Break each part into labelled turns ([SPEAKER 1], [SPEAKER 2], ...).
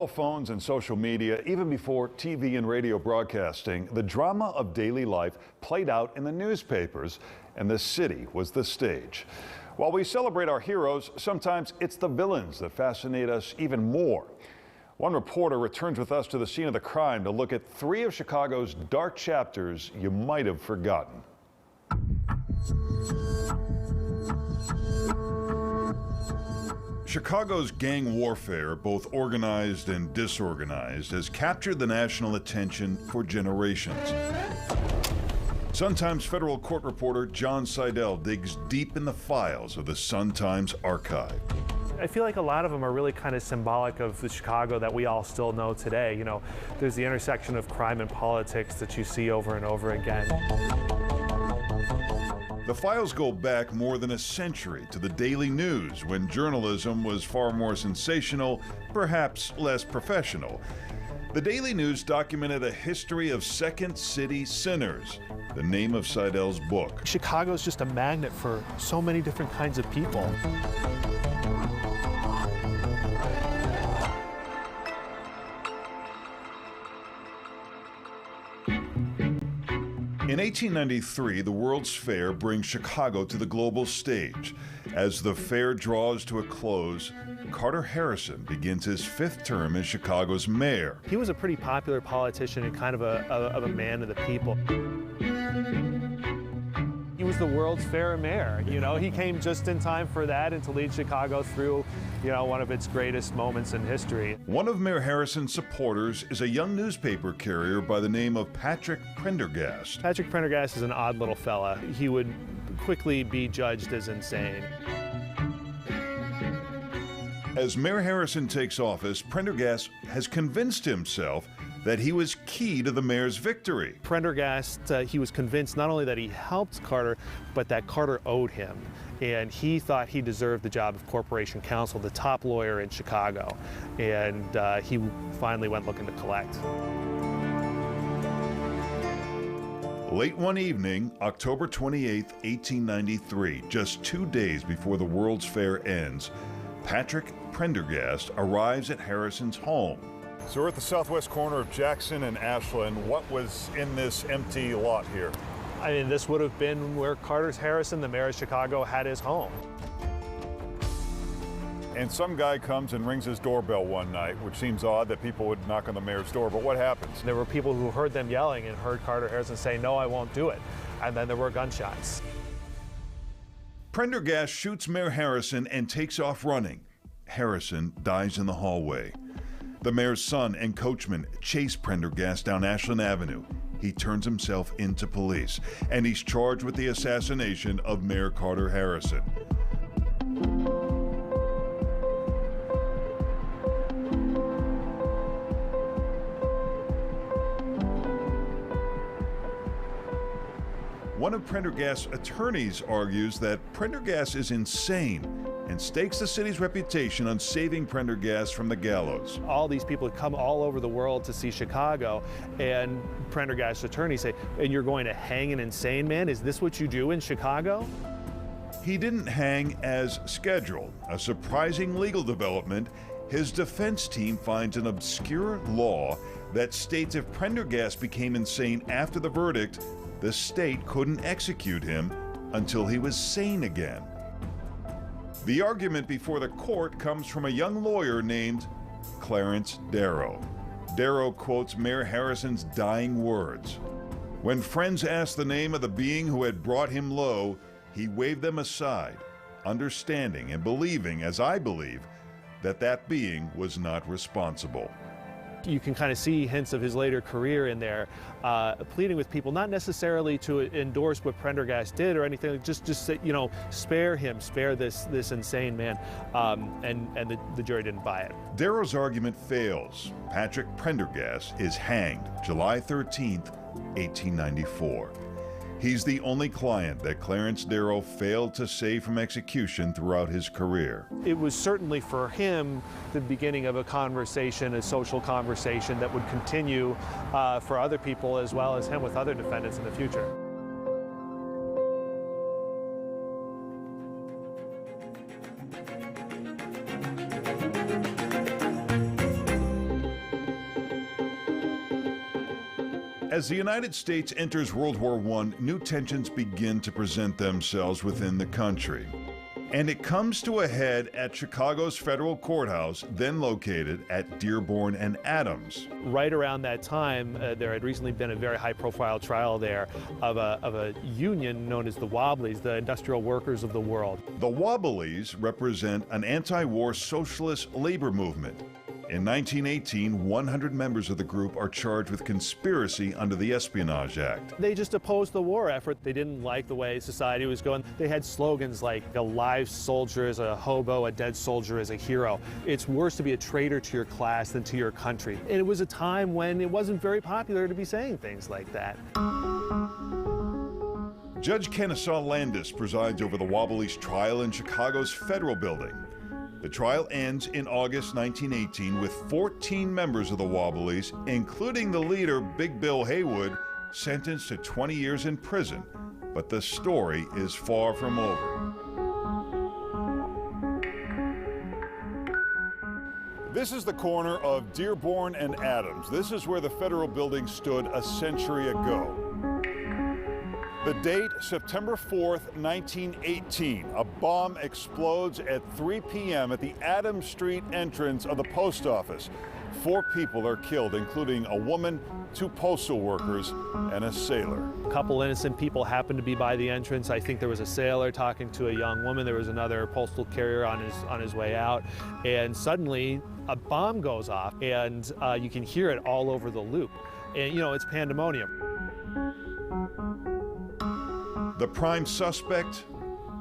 [SPEAKER 1] Phones and social media, even before TV and radio broadcasting, the drama of daily life played out in the newspapers, and the city was the stage. While we celebrate our heroes, sometimes it's the villains that fascinate us even more. One reporter returns with us to the scene of the crime to look at three of Chicago's dark chapters you might have forgotten. Chicago's gang warfare, both organized and disorganized, has captured the national attention for generations. Sun-Times federal court reporter John Seidel digs deep in the files of the Sun-Times archive.
[SPEAKER 2] I feel like a lot of them are really kind of symbolic of the Chicago that we all still know today. You know, there's the intersection of crime and politics that you see over and over again.
[SPEAKER 1] The files go back more than a century to the Daily News, when journalism was far more sensational, perhaps less professional. The Daily News documented a history of Second City sinners, the name of Seidel's book.
[SPEAKER 2] Chicago's just a magnet for so many different kinds of people.
[SPEAKER 1] In 1893, the World's Fair brings Chicago to the global stage. As the fair draws to a close, Carter Harrison begins his fifth term as Chicago's mayor.
[SPEAKER 2] He was a pretty popular politician and kind of a man of the people. He was the World's Fair mayor. You know, he came just in time for that and to lead Chicago through, you know, one of its greatest moments in history.
[SPEAKER 1] One of Mayor Harrison's supporters is a young newspaper carrier by the name of Patrick Prendergast.
[SPEAKER 2] Patrick Prendergast is an odd little fella. He would quickly be judged as insane.
[SPEAKER 1] As Mayor Harrison takes office, Prendergast has convinced himself that he was key to the mayor's victory.
[SPEAKER 2] Prendergast, he was convinced not only that he helped Carter, but that Carter owed him. And he thought he deserved the job of Corporation Counsel, the top lawyer in Chicago. And he finally went looking to collect.
[SPEAKER 1] Late one evening, October 28, 1893, just 2 days before the World's Fair ends, Patrick Prendergast arrives at Harrison's home. So we're at the southwest corner of Jackson and Ashland. What was in this empty lot here?
[SPEAKER 2] I mean, this would have been where Carter Harrison, the mayor of Chicago, had his home.
[SPEAKER 1] And some guy comes and rings his doorbell one night, which seems odd that people would knock on the mayor's door, but what happens?
[SPEAKER 2] There were people who heard them yelling and heard Carter Harrison say, "No, I won't do it." And then there were gunshots.
[SPEAKER 1] Prendergast shoots Mayor Harrison and takes off running. Harrison dies in the hallway. The mayor's son and coachman chase Prendergast down Ashland Avenue. He turns himself into police, and he's charged with the assassination of Mayor Carter Harrison. One of Prendergast's attorneys argues that Prendergast is insane and stakes the city's reputation on saving Prendergast from the gallows.
[SPEAKER 2] All these people come all over the world to see Chicago, and Prendergast's attorneys say, "And you're going to hang an insane man? Is this what you do in Chicago?"
[SPEAKER 1] He didn't hang as scheduled. A surprising legal development: his defense team finds an obscure law that states if Prendergast became insane after the verdict, the state couldn't execute him until he was sane again. The argument before the court comes from a young lawyer named Clarence Darrow. Darrow quotes Mayor Harrison's dying words. When friends asked the name of the being who had brought him low, he waved them aside, understanding and believing, as I believe, that that being was not responsible.
[SPEAKER 2] You can kind of see hints of his later career in there, pleading with people, not necessarily to endorse what Prendergast did or anything, just say, you know, spare him, spare this insane man, and the jury didn't buy it.
[SPEAKER 1] Darrow's argument fails. Patrick Prendergast is hanged July 13th, 1894. He's the only client that Clarence Darrow failed to save from execution throughout his career.
[SPEAKER 2] It was certainly for him the beginning of a conversation, a social conversation that would continue for other people as well as him with other defendants in the future.
[SPEAKER 1] As the United States enters World War I, new tensions begin to present themselves within the country. And it comes to a head at Chicago's federal courthouse, then located at Dearborn and Adams.
[SPEAKER 2] Right around that time, there had recently been a very high-profile trial there of a union known as the Wobblies, the Industrial Workers of the World.
[SPEAKER 1] The Wobblies represent an anti-war socialist labor movement. In 1918, 100 members of the group are charged with conspiracy under the Espionage Act.
[SPEAKER 2] They just opposed the war effort. They didn't like the way society was going. They had slogans like a live soldier is a hobo, a dead soldier is a hero. It's worse to be a traitor to your class than to your country. And it was a time when it wasn't very popular to be saying things like that.
[SPEAKER 1] Judge Kennesaw Landis presides over the Wobblies' trial in Chicago's Federal Building. The trial ends in August 1918 with 14 members of the Wobblies, including the leader, Big Bill Haywood, sentenced to 20 years in prison. But the story is far from over. This is the corner of Dearborn and Adams. This is where the Federal Building stood a century ago. The date, September 4th, 1918. A bomb explodes at 3 p.m. at the Adams Street entrance of the post office. 4 people are killed, including a woman, 2 postal workers, and a sailor.
[SPEAKER 2] A couple innocent people happened to be by the entrance. I think there was a sailor talking to a young woman. There was another postal carrier on his way out. And suddenly, a bomb goes off, and you can hear it all over the loop. And, you know, it's pandemonium.
[SPEAKER 1] The prime suspect,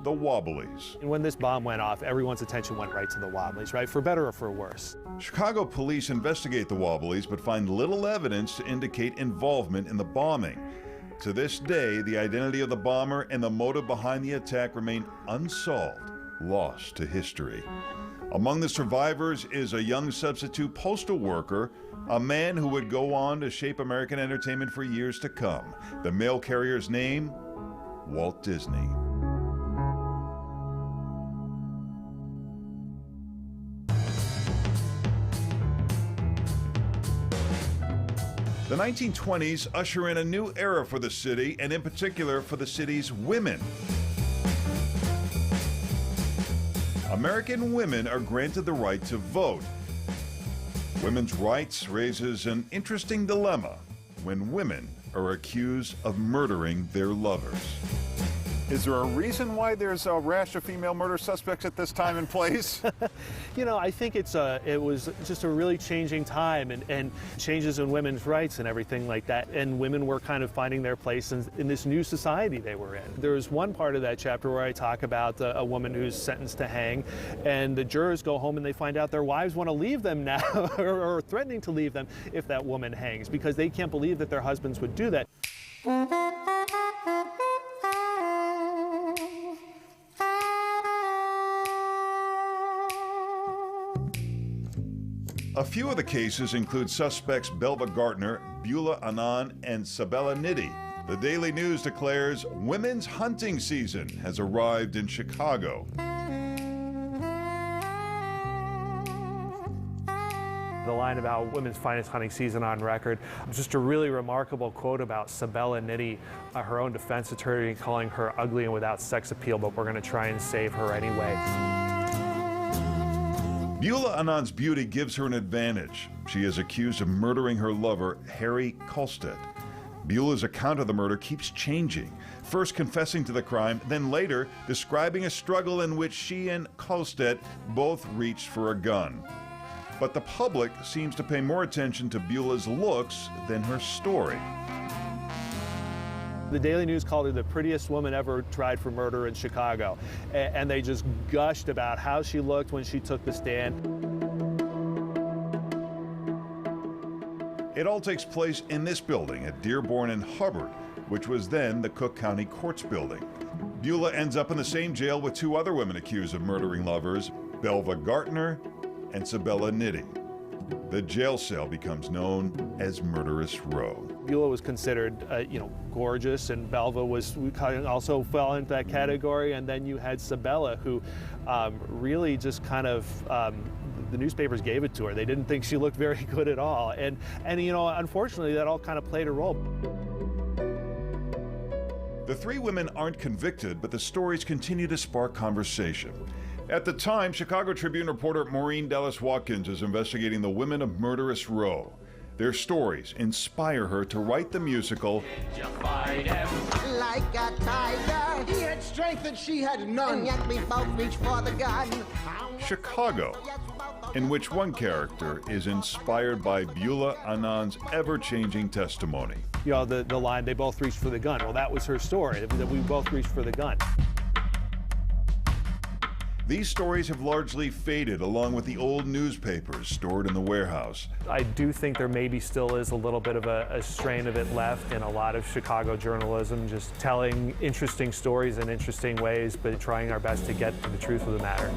[SPEAKER 1] the Wobblies.
[SPEAKER 2] And when this bomb went off, everyone's attention went right to the Wobblies, right? For better or for worse.
[SPEAKER 1] Chicago police investigate the Wobblies but find little evidence to indicate involvement in the bombing. To this day, the identity of the bomber and the motive behind the attack remain unsolved, lost to history. Among the survivors is a young substitute postal worker, a man who would go on to shape American entertainment for years to come. The mail carrier's name, Walt Disney. The 1920s usher in a new era for the city, and in particular for the city's women. American women are granted the right to vote. Women's rights raises an interesting dilemma when women are accused of murdering their lovers. Is there a reason why there's a rash of female murder suspects at this time and place?
[SPEAKER 2] You know, I think it was just a really changing time and changes in women's rights and everything like that. And women were kind of finding their place in this new society they were in. There's one part of that chapter where I talk about a woman who's sentenced to hang, and the jurors go home and they find out their wives want to leave them now or threatening to leave them if that woman hangs, because they can't believe that their husbands would do that.
[SPEAKER 1] A few of the cases include suspects Belva Gartner, Beulah Anand, and Sabella Nitti. The Daily News declares women's hunting season has arrived in Chicago.
[SPEAKER 2] The line about women's finest hunting season on record. Just a really remarkable quote about Sabella Nitti, her own defense attorney, calling her ugly and without sex appeal, but we're going to try and save her anyway.
[SPEAKER 1] Beulah Anand's beauty gives her an advantage. She is accused of murdering her lover, Harry Kolstedt. Beulah's account of the murder keeps changing, first confessing to the crime, then later describing a struggle in which she and Kolstedt both reached for a gun. But the public seems to pay more attention to Beulah's looks than her story.
[SPEAKER 2] The Daily News called her the prettiest woman ever tried for murder in Chicago. And they just gushed about how she looked when she took the stand.
[SPEAKER 1] It all takes place in this building at Dearborn and Hubbard, which was then the Cook County Courts building. Beulah ends up in the same jail with 2 other women accused of murdering lovers, Belva Gartner and Sabella Nitti. The jail cell becomes known as Murderous Row.
[SPEAKER 2] Beulah was considered, gorgeous, and Belva also fell into that category. And then you had Sabella, who really just kind of The newspapers gave it to her. They didn't think she looked very good at all. And unfortunately, that all kind of played a role.
[SPEAKER 1] The three women aren't convicted, but the stories continue to spark conversation. At the time, Chicago Tribune reporter Maureen Dallas Watkins is investigating the women of Murderous Row. Their stories inspire her to write the musical
[SPEAKER 3] Like a tiger,
[SPEAKER 4] he had strength and she had none.
[SPEAKER 3] and yet we both reach for the gun.
[SPEAKER 1] Chicago, in which one character is inspired by Beulah Anand's ever-changing testimony.
[SPEAKER 2] The line, they both reached for the gun. Well, that was her story, that we both reached for the gun.
[SPEAKER 1] These stories have largely faded along with the old newspapers stored in the warehouse.
[SPEAKER 2] I do think there maybe still is a little bit of a strain of it left in a lot of Chicago journalism, just telling interesting stories in interesting ways, but trying our best to get to the truth of the matter.